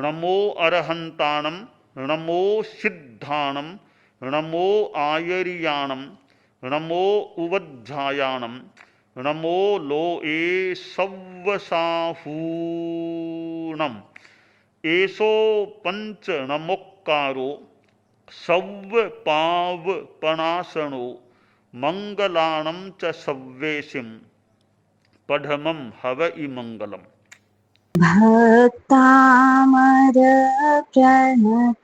नमो अरहंताणं नमो सिद्धाणं नमो आयर्याणं नमो उवध्यायाणं नमो लोए सव्वसाहूणम् एषो पंच नमोक्कारो सव्व पाव पणासनो मंगलाणं च सव्वेशिं पढमं हवइ मंगलम्। भक्तामर प्रणतमौलिमणि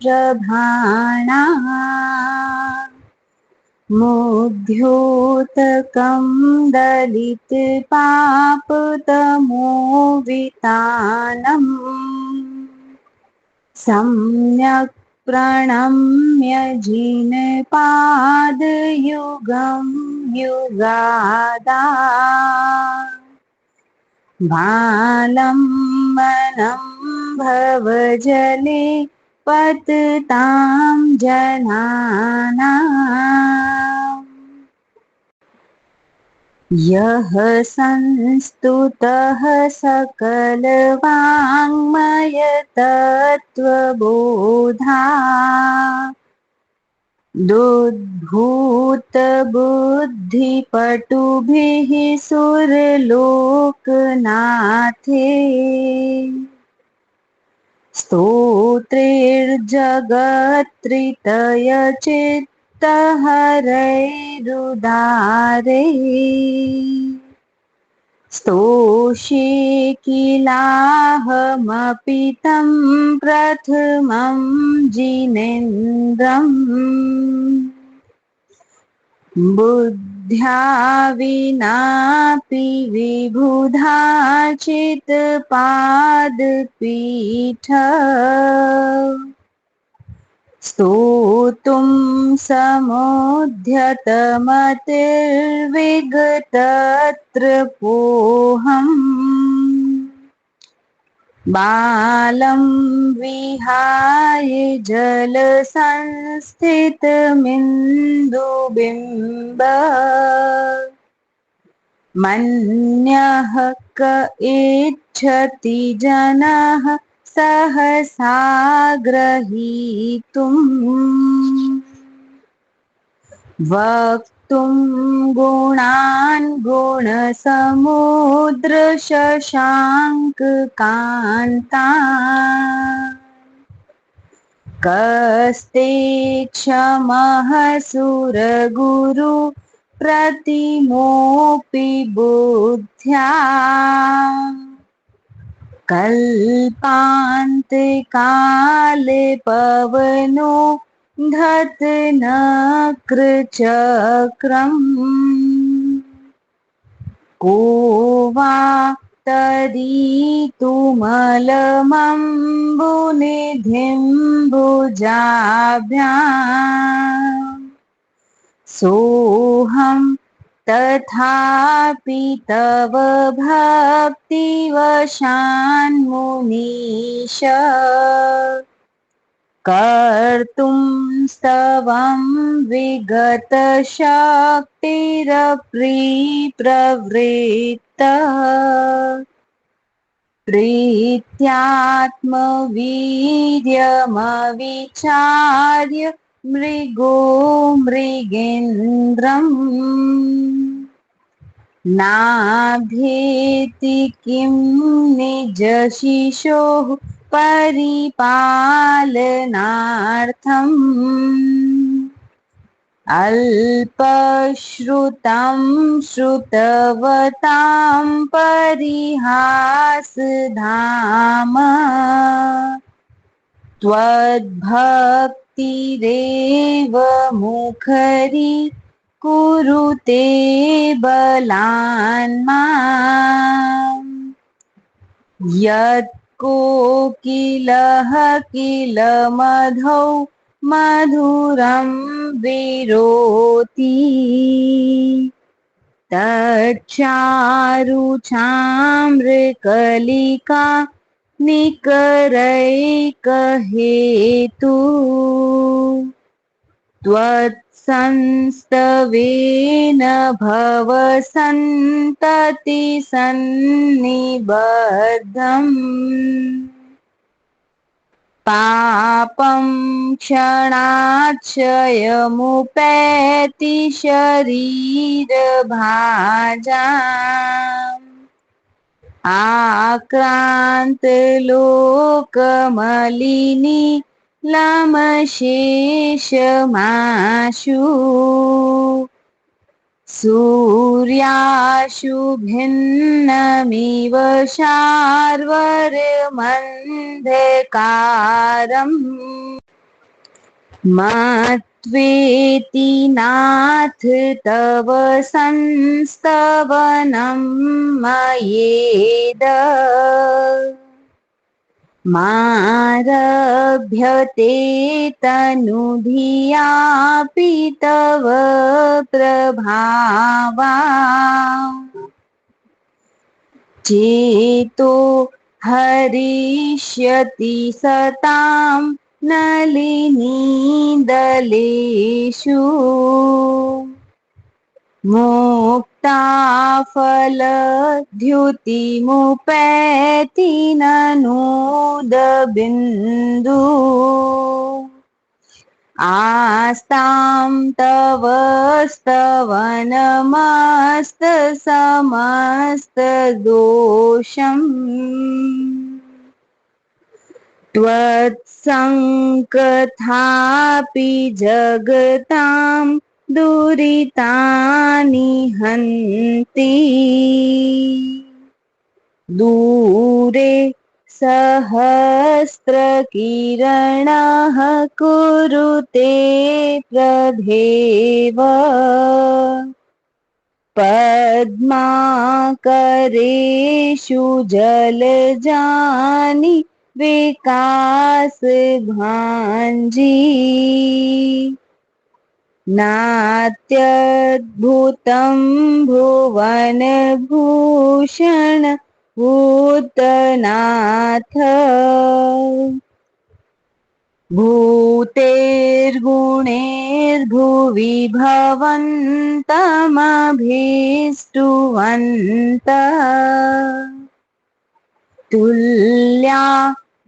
प्रभाणा मुद्योतकं दलितपापतमोवितानम् सम्यक् प्रणम्य जिनपादयुगं युगादा भालम्बनं भवजले पततां जनानाम् यः संस्तुतः सकलवाङ्मयतत्त्वबोधा दुद्भूतबुद्धिपटुभिः सुरलोकनाथे स्तोत्रेर्जगत्रितयचित्तहरैरुदारैः स्तोषे किलाहमपि तं प्रथमं जिनेन्द्रम् बुद्ध्या विनापि विबुधा चित्पादपीठ स्तोतुं समुद्यतमतिर्विगतत्रपोऽहम् बालं विहाय जलसंस्थितमिन्दुबिम्ब मन्यः क इच्छति जनः सहसा ग्रहीतुम् वक्तुं गुणान् गुणसमुद्रशशाङ्ककान्तान् कस्ते क्षमः सुरगुरु प्रतिमोऽपि बुद्ध्या कल्पान्ते पवनो धतनकृचक्रम् को वा तदितुमलमम्बुनिधिं भुजाभ्याम् सोऽहं तथापि तव भक्तिवशान्मुनीश कर्तुं स्तवं विगतशक्तिरप्रिप्रवृत्तः प्रीत्यात्मवीर्यमविचार्य मृगो मृगेन्द्रम् नाभेति किं निजशिशोः परिपालनार्थम् अल्पश्रुतं श्रुतवतां परिहासधाम त्वद्भक्तिरेव मुखरी कुरुते बलान्माम् यत्कोकिलः किल मधौ मधुरं विरोति तच्चारुचाम्रकलिका निकरैकहेतु त्वत्संगीतमधुरं संस्तवेन भव सन्तति सन्निबद्धम् पापं क्षणाक्षयमुपैति शरीरभाजाम् आक्रान्तलोकमलिनी लमशेषमाशु सूर्याशुभिन्नमिव शार्वर्यमन्धकारम् मत्वेति नाथ तव संस्तवनं मयेद मारभ्यते तनुधियापि तव प्रभावा चेतो हरिष्यति सतां नलिनीदलेषु मुक्ताफलद्युतिमुपैति ननूदबिन्दु आस्तां तव स्तवनमस्तसमस्तदोषम् त्वत्सङ्कथापि जगतां दुरितानि हन्ति दूरे सहस्रकिरणः कुरुते प्रभेव पद्माकरेषु जलजानि विकासभाञ्जी नात्यद्भुतं भुवनभूषण भूतनाथ भूतेर्गुणैर्भुवि भवन्तमभीष्टुवन्तः तुल्या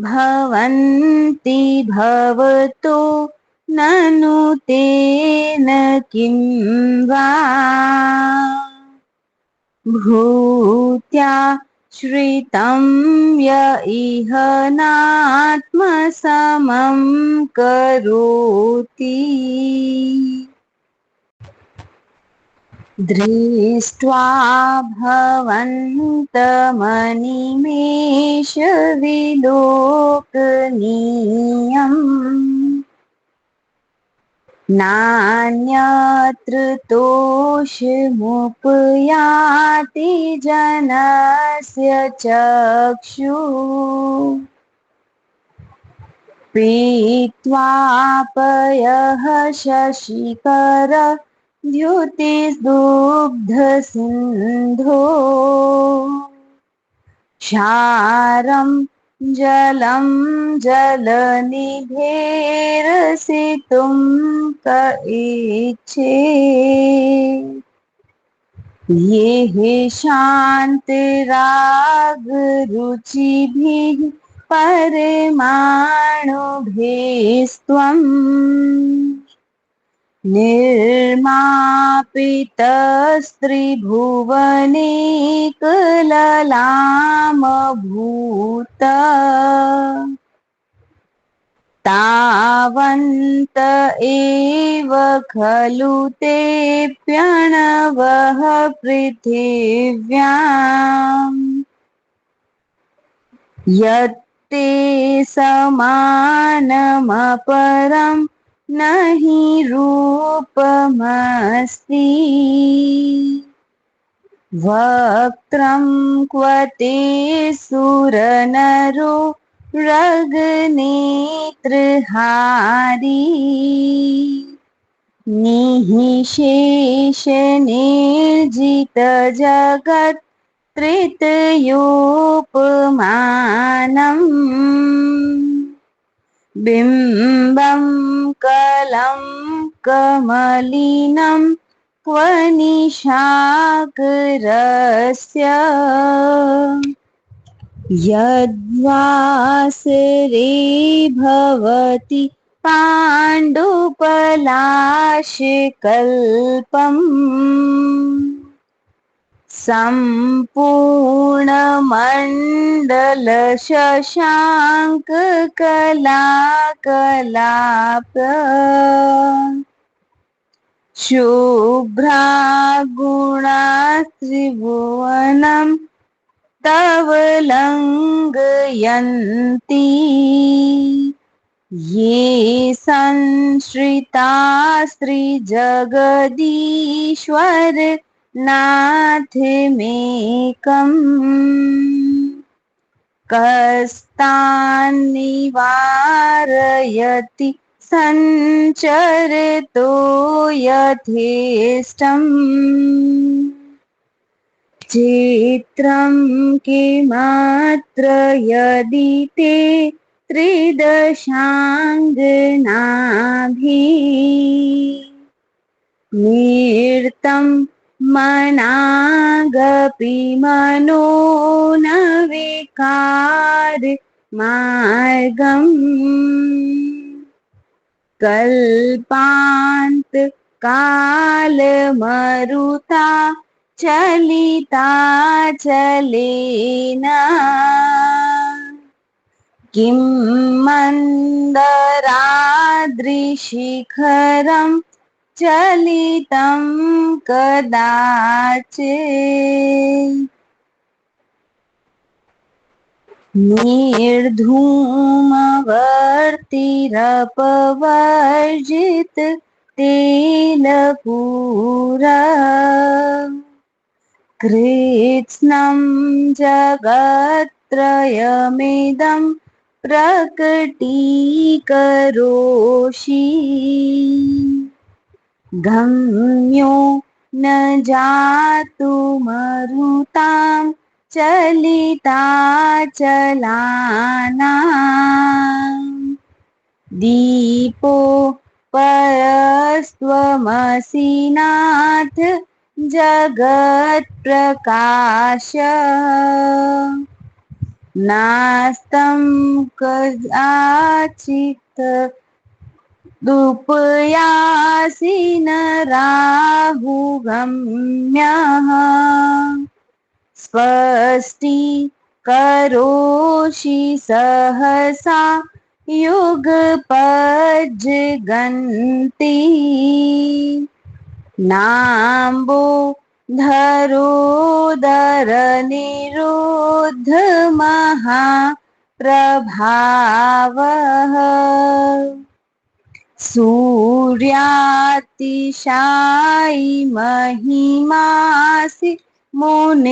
भवन्ति भवतो ननु तेन किं वा भूत्या श्रितं य इह नात्मसमं करोति दृष्ट्वा भवन्तमनिमेषविलोकनीयम् नान्यत्र तोषमुपयाति जनस्य चक्षुः पीत्वापयः शशिकर द्युतिदुग्धसिन्धो क्षारं जलं जलनिधेरसितुं क इच्छेत् ये शान्तिरागरुचिभिः परमाणुभिस्त्वम् निर्मापितस्त्रिभुवनेकललामभूत तावन्त एव खलु ते प्रणवः पृथिव्याम् यत्ते समानमपरं न हि रूपमस्ति वक्त्रं क्व ते सुरनरो रगनेत्रहारी निःशेषनिर्जितजगत् त्रितयोपमानम् बिम्बं कलं कमलिनं क्व निशाकरस्य यद्वासरे भवति पाण्डुपलाशकल्पम् सम्पूर्णमण्डलशशाङ्ककलाकलाप शुभ्रागुणास्त्रिभुवनं तव लङ्घयन्ति ये संश्रितास्त्रिजगदीश्वर नाथमेकम् कस्तान्निवारयति सञ्चरतो यथेष्टम् चित्रं किमत्र यदि ते त्रिदशाङ्गनाभिः निरतं मनागपि मनो न विकार मार्गम् कल्पान्त कालमरुता चलिता चलेन किं मन्दराद्रिशिखरं चलितं कदाचित् निर्धूमवर्तिरपवर्जित तेलपूरा कृत्स्नं जगत्त्रयमिदं प्रकटीकरोषि गम्यो न जातुमरुतां चलिता चलाना दीपो परस्त्वमसि नाथ जगत्प्रकाश नास्तं कदाचित् दुपयासि न राहुगम्यः स्पष्टीकरोषि सहसा युगपज्जगन्ति नाम्बोधरोदरनिरुद्ध महाप्रभावः सूर्यातिशायि महिमासि मुनीन्द्रलोके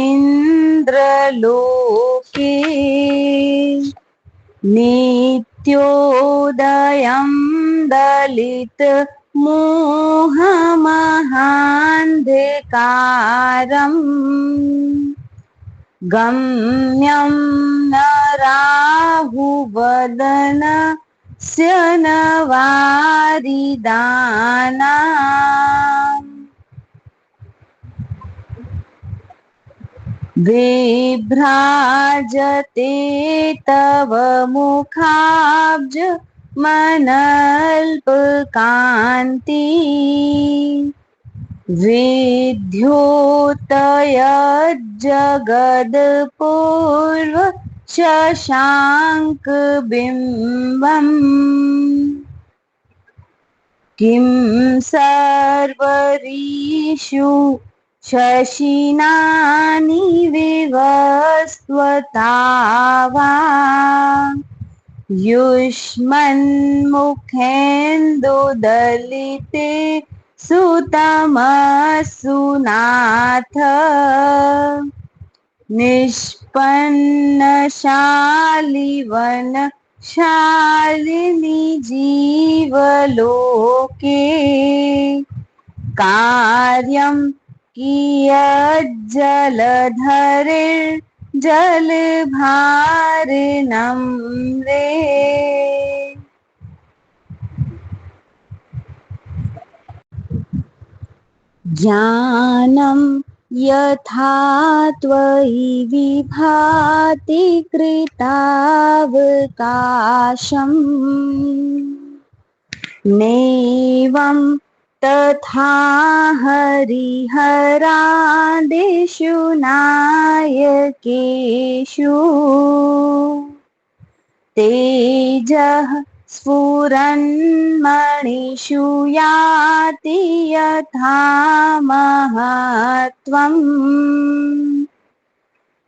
नित्योदयं दलित मोहमहान्धकारम् गम्यं न राहुवदन स्य न वारिदाना विभ्राजते तव मुखाब्ज मनल्पकान्ति विद्योतयज्जगदपूर्व शशाङ्कबिम्बम् किं सर्वरीषु शशिनानि विवस्वता वा युष्मन्मुखेन्दुदलिते सुतमस्सु नाथ निष्पन्नशालिवन शालिनी जीवलोके कार्यं कियज्जलधरिर्जलभारिणं रे ज्ञानं यथा त्वयि विभाति कृतावकाशम् नैवं तथा हरिहरादिषु नायकेषु तेजः स्फुरन्मणिषु याति यथा महत्त्वम्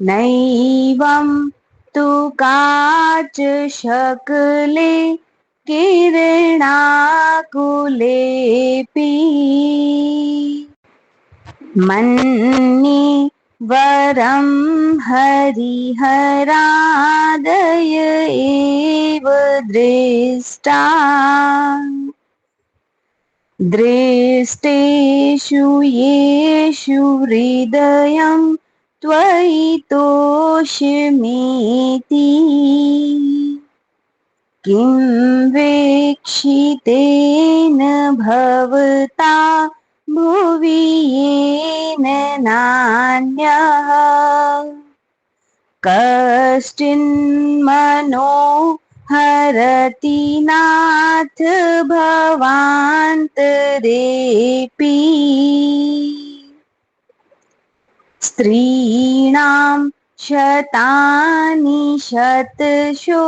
नैवं तु काचशकले किरणाकुलेऽपि मन्ये वरं हरिहरादय एव दृष्टा दृष्टेषु येषु हृदयं त्वयि तोषिमीति किं वीक्षितेन भवता भुवि येन नान्यः कश्चिन्मनो हरति नाथ भवान्तरेऽपि स्त्रीणां शतानि शतशो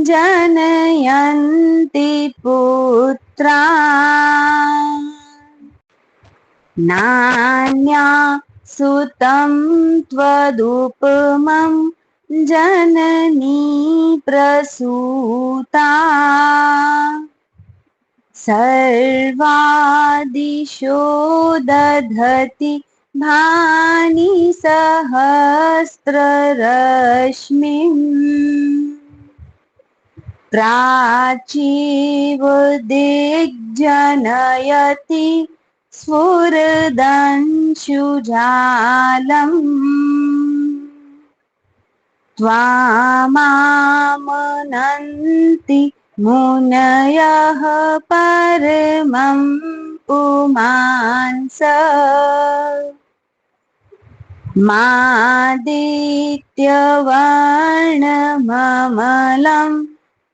जनयन्ति पुत्रा नान्या सुतं त्वदुपमं जननी प्रसूता सर्वादिशो दधति भानि सहस्ररश्मिम् प्राचीव दिग्जनयति स्फुरदंशुजालम् त्वामामनन्ति मुनयः परमं पुमांस मादित्यवर्णममलं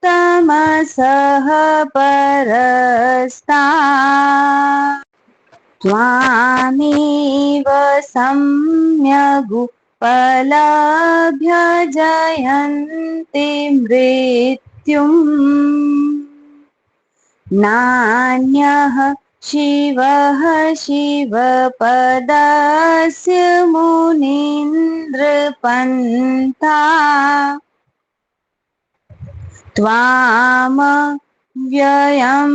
तमसः परस्तात् त्वामेव सम्यगुपलभ्य जयन्ति मृत्युम् नान्यः शिवः शिवपदस्य मुनीन्द्रपन्था त्वामव्ययं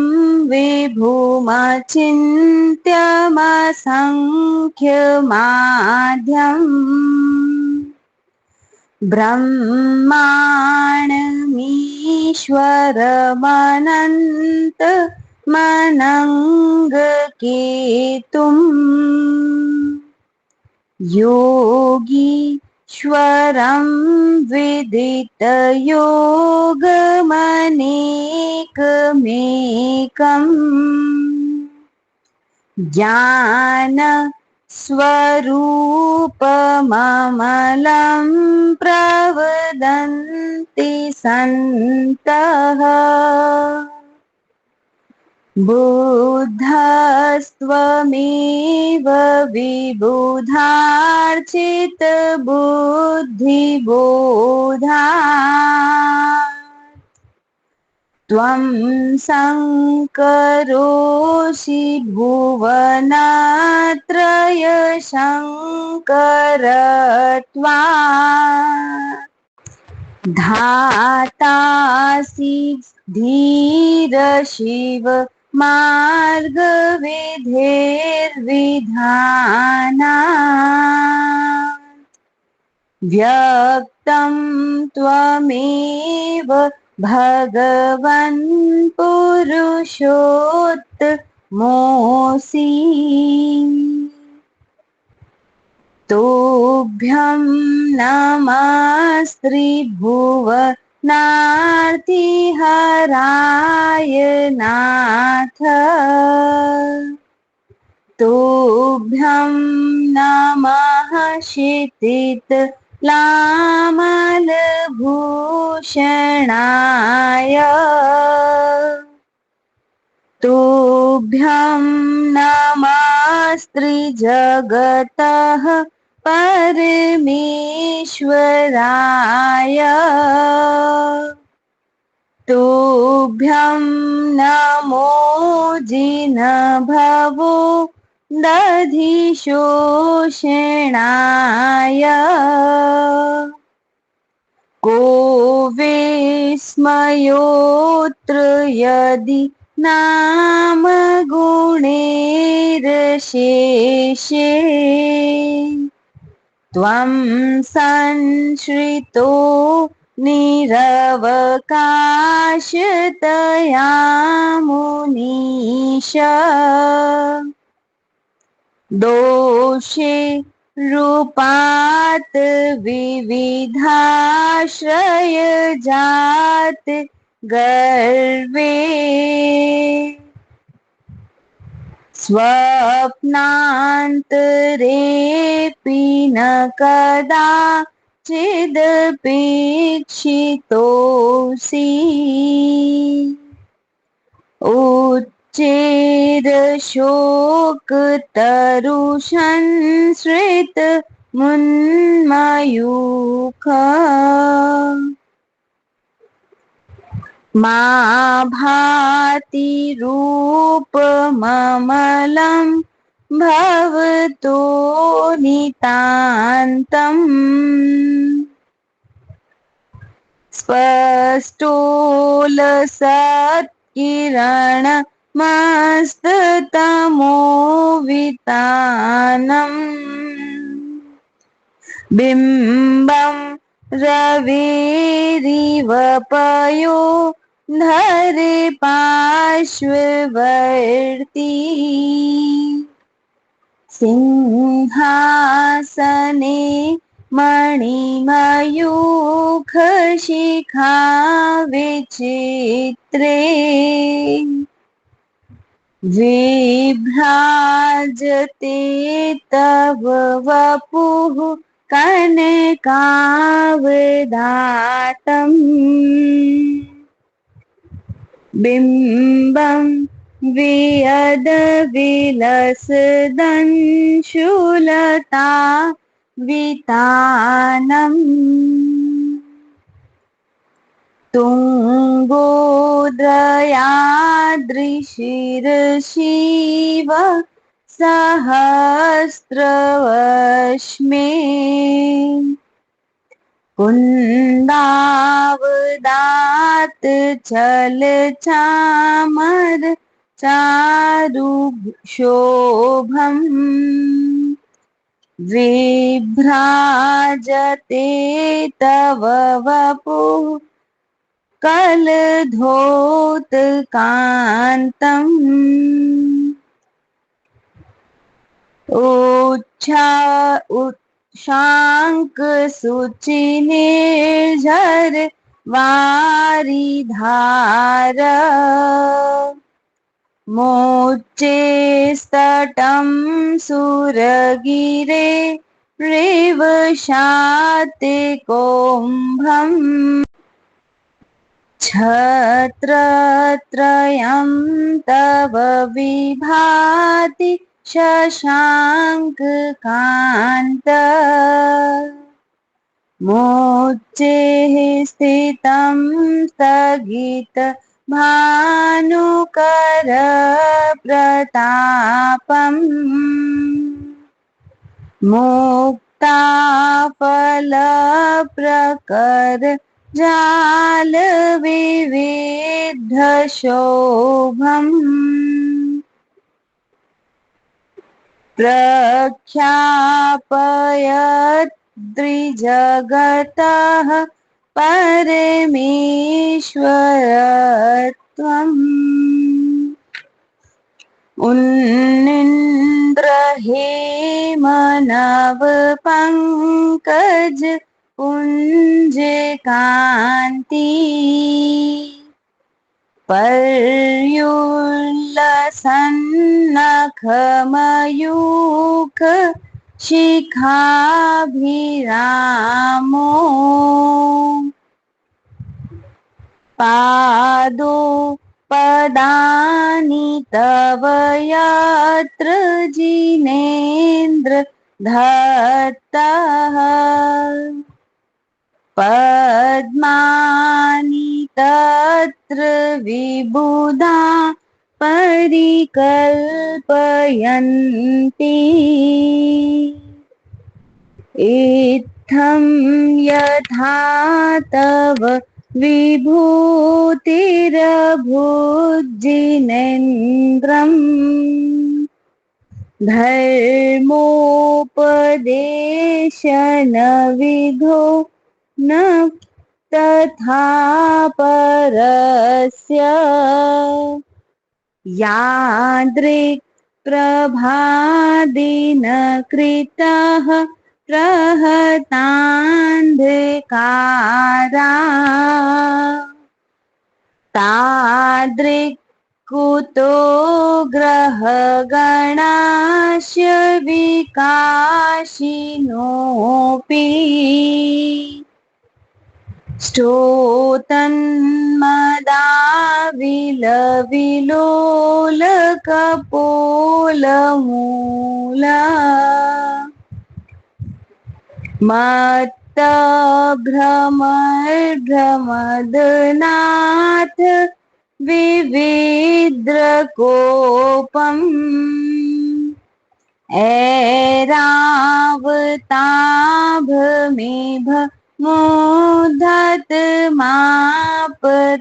विभुमचिन्त्यमसङ्ख्यमाद्यम् ब्रह्माणमीश्वरमनन्तमनङ्गकेतुम् योगीश्वरं विदितयोगमनेकमेकम् ज्ञानस्वरूपममलं प्रवदन्ति सन्तः बुद्धस्त्वमेव विबुधार्चितबुद्धिबोधा त्वं संकरोषि भुवनत्रयशङ्करत्वात् धातासि धीरशिव मार्गविधेर्विधानात् व्यक्तं त्वमेव भगवन् पुरुषोत्तमोऽसि तोभ्यं नमस्त्रिभुवनार्तिहराय नाथ तुभ्यं नमः क्षितितलामलभूषणाय तुभ्यं नमस्त्रिजगतः परमेश्वराय तुभ्यं नमो जिनभवो दधिशोषणाय को विस्मयोऽत्र यदि नाम गुणैरशेषे त्वं संश्रितो निरवकाशतया मुनीश दोषे रूपात् विविधाश्रयजात् गर्वे स्वप्नान्तरेऽपि न कदाचिदपेक्षितोऽसि उच्चैरशोकतरुसंश्रित मुन्मयूख मा भाति रूपममलं भवतो नितान्तम् स्पष्टोलसत्किरणमस्ततमोवितानम् बिम्बं रवेरिव पयो धरे पार्श्ववर्ती सिंहासने मणिमयूखशिखा विचित्रे विभ्राजते तव वपुः कनकावदातम् बिम्बं वियदविलसदंशुलता वितानम् तुङ्गोदयादृशिरशिव सहस्रवश्मे कुन्दावदात् चलचामर चारुशोभम् विभ्राजते तव वपुः कलधोतकान्तम् शाङ्कशुचिनिर्झर वारिधार मोच्चेस्तटं सुरगिरे रेवशातिकुम्भम् छत्रत्रयं तव विभाति शशाङ्ककान्त मोच्चेः स्थितं स्थगित भानुकर प्रतापम् मुक्ताफलप्रकर जाल विविधशोभम् प्रख्यापयद्रिजगतः परमेश्वरत्वम् उन्निन्द्रहेमनवपङ्कज पुञ्जकान्ति पर्युल्लसन्नख मयूख शिखाभिरामो पादो पदानि तव यत्र जिनेन्द्र धत्तः पद्मानि तत्र विबुधा परिकल्पयन्ति इत्थं यथा तव विभूतिरभुज्जिनेन्द्रम् धर्मोपदेशन विधो न तथा परस्य यादृक् प्रभादिन कृतः प्रहतान्धकारा तादृक् कुतो ग्रहगणास्य विकाशिनोऽपि स्तोतन्मदाविलविलोलकपोलमूला मत्तभ्रमर्भ्रमदनाथ विविद्रकोपम् ऐरावताभमेभ मोदत मापतन्तम्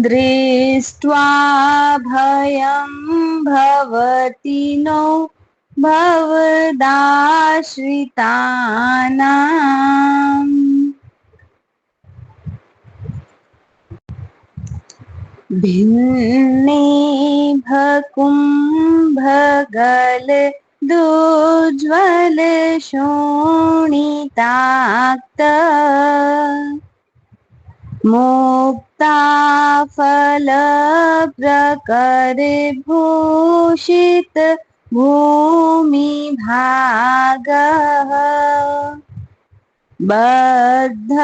दृष्ट्वा भयं भवति नो भवदाश्रितानाम् भिन्ने भकुम्भगल दुज्ज्वल शोणिताक्त मुक्ताफल प्रकर भूषित भूमिभागः बद्ध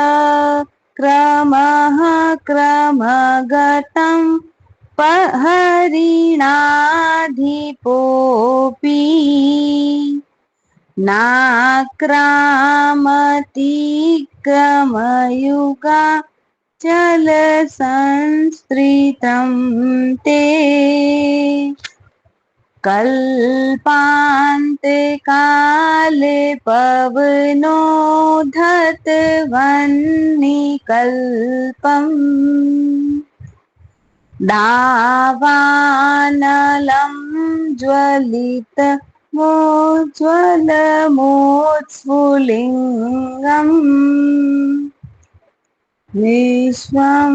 क्रमः क्रमगतं हरिणाधिपोऽपि नाक्रामतीक्रमयुगा चलसंस्त्रितं ते कल्पान्ते पवनोधतवह्निकल्पम् दावानलं ज्वलितमोज्ज्वलमोत्स्फुलिङ्गम् विश्वं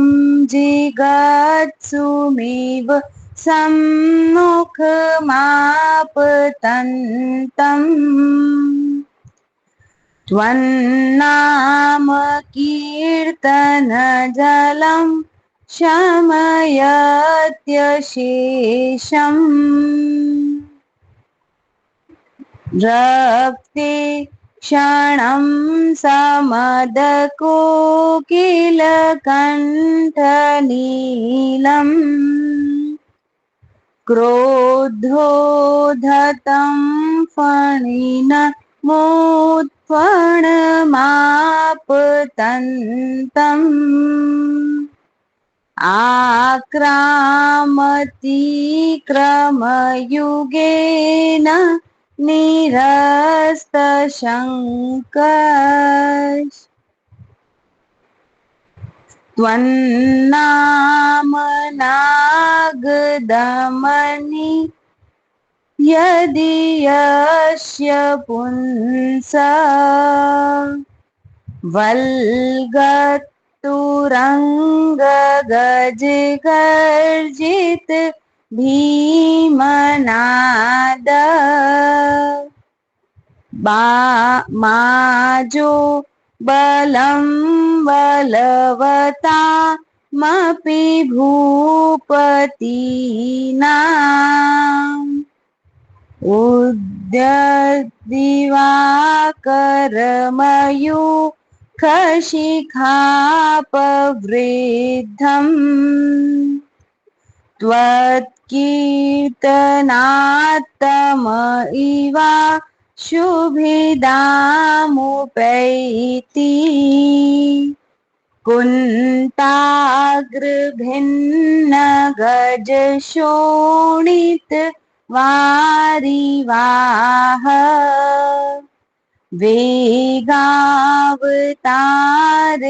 जिगत्सुमिव सम्मुखमापतन्तम् त्वन्नाम कीर्तनजलं शमयत्यशेषम् रक्ते क्षणं समदकोकिलकण्ठनीलम् क्रोधोद्धतं फणिनमोत्फणमापतन्तम् आक्रामतीक्रमयुगेन निरस्तशङ्कः त्वन्नामनागदमनि यदि यस्य पुंसा वल्गतुरङ्गगजगर्जित भीमनाद माजो बलं बलवता मपि भूपतीनाम् उद्यद्दिवाकरमयूखशिखापवृद्धम् त्वत्कीर्तनात्तम इवा शुभिदामुपैति कुन्ताग्रभिन्न गजशोणित वारिवाह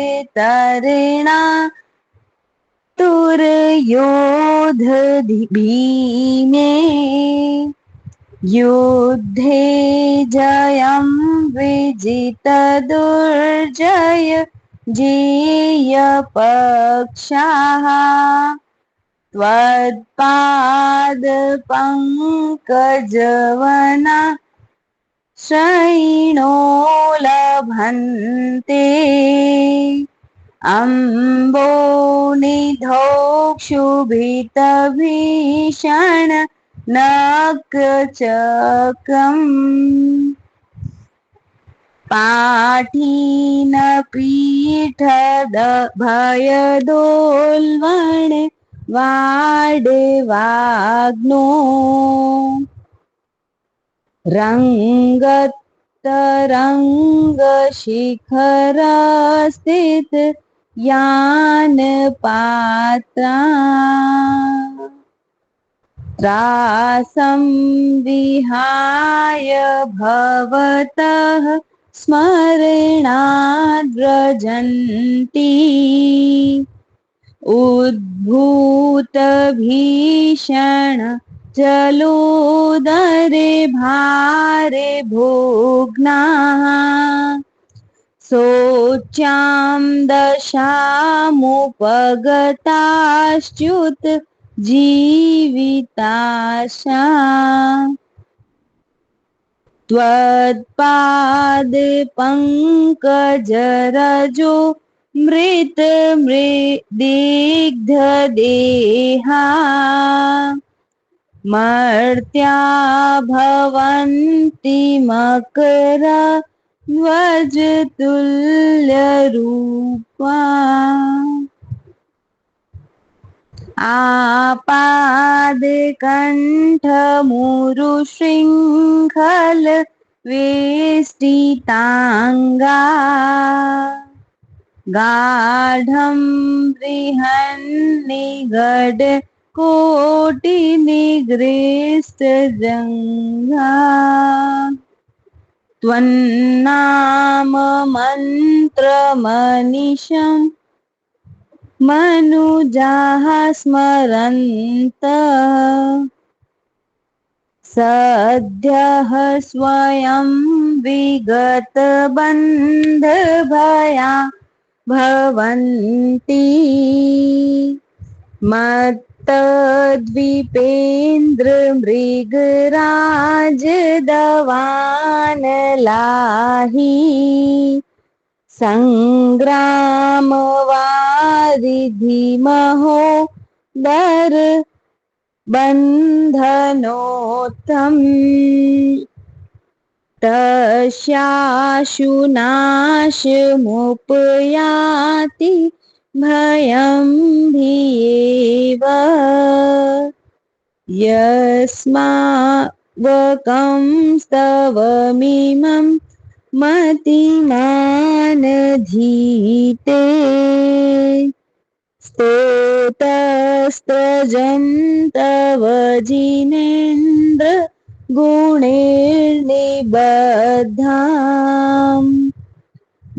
वेगावतारतरणा तुरयोधभीमे युद्धे जयं विजितदुर्जय जेयपक्षाः त्वत्पादपङ्कजवना श्रयिणो लभन्ते अम्बोनिधौक्षुभितभीषण नक्रचक्रम् पाठीनपीठभयदोल्वण वाडवाग्नो रङ्गतरङ्गशिखरस्थित यानपात्रा त्रासं विहाय भवतः स्मरणाद्व्रजन्ति उद्भूतभीषण जलोदरे भारे भोग्नाः शोच्यां दशामुपगताश्च्युत जीविताशा त्वत्पादपङ्कजरजो मृतमृदिग्धदेहा मर्त्या भवन्ति मकरध्वजतुल्यरूपा आपादकण्ठमुरुशृङ्खल वेष्टिताङ्गा गाढं बृहन्निगड कोटिनिगृष्टजङ्घा त्वन्नाममन्त्रमनिशं मनुजाः स्मरन्तः सद्यः स्वयं विगतबन्धभया भवन्ति मत्तद्विपेन्द्रमृगराजदवानलाहि सङ्ग्रामवारिधिमहो दर बन्धनोत्थम् तस्याशुनाशमुपयाति भयं भियेव यस्मावकंस्तवमिमं मतिमानधीते स्तोतस्त्रजन्तव जिनेन्द्र गुणैर्निबद्धाम्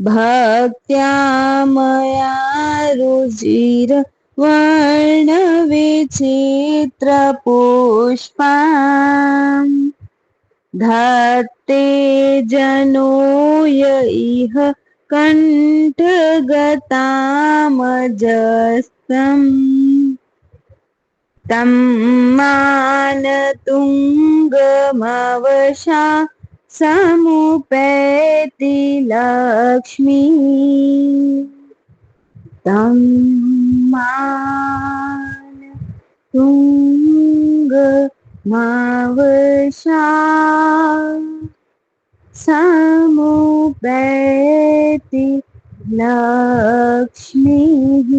भक्त्या मया रुचिर्वर्णविचित्रपुष्पाम् धत्ते जनो य इह कण्ठगतामजस्तम् तं मानतुङ्गमवशा समुपैति लक्ष्मी तं मान तुंग मावशा समुपैति लक्ष्मीः